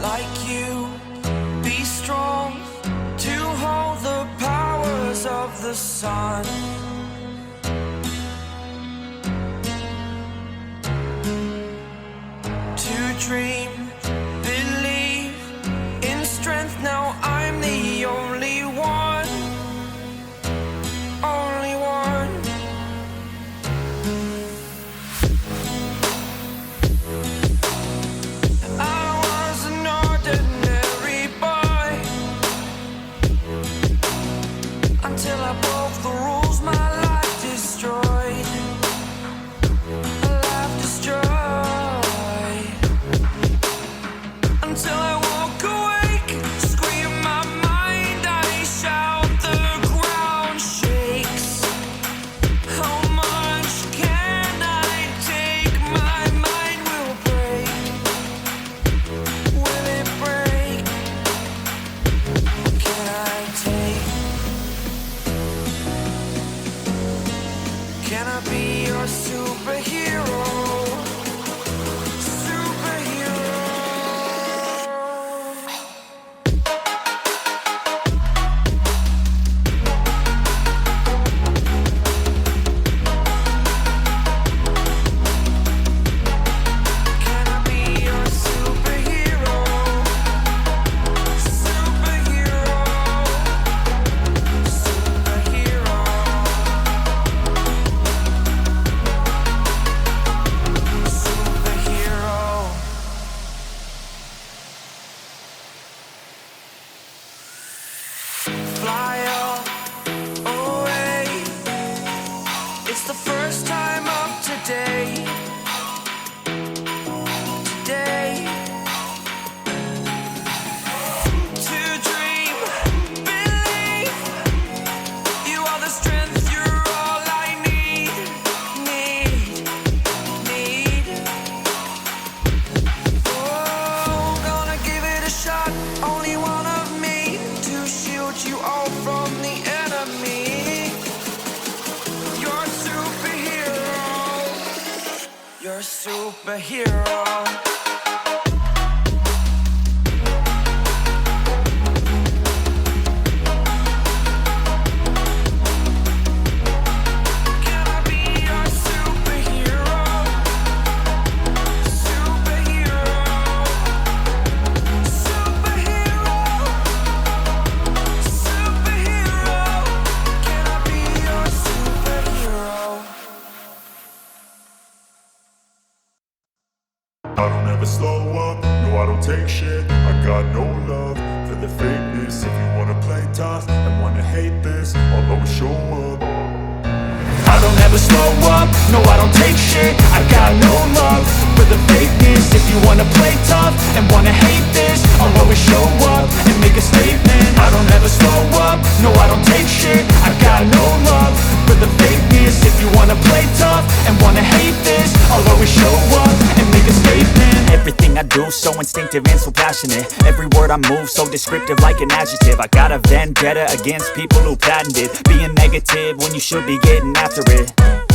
like you, be strong to hold the powers of the sun. To dream, believe in strength, now I'm the only one, only one. I was an ordinary boy until I broke the rules, my life destroyed, a life destroyed. Until I woke awake, scream my mind, I shout, the ground shakes. How much can I take? My mind will break. Will it break? What can I take? Can I be your superhero? Fly away. It's the first time of today. Today. To dream, believe. You are the strength, you're all I need. Oh, gonna give it a shot. Only one of me to shield you all from the enemy. You're a superhero. You're a superhero. Can I be your superhero? Superhero. Superhero. Superhero. Can I be your superhero? I don't ever slow up, no I don't take shit. I got no love for the fakeness. If you wanna play tough and wanna hate this, I'll always show up. I don't ever slow up, no I don't take shit. I got no love for the fakeness. If you wanna play tough and wanna hate this, I'll always show up and make a statement. I don't ever slow up, no I don't take shit. I got no love for the fakeness. If you wanna play tough and wanna hate this, I'll always show up and make a statement. Everything I do so instinctive and so passionate. Every word I move so descriptive like an adjective. I got a vendetta against people who patented being negative when you should be getting after it.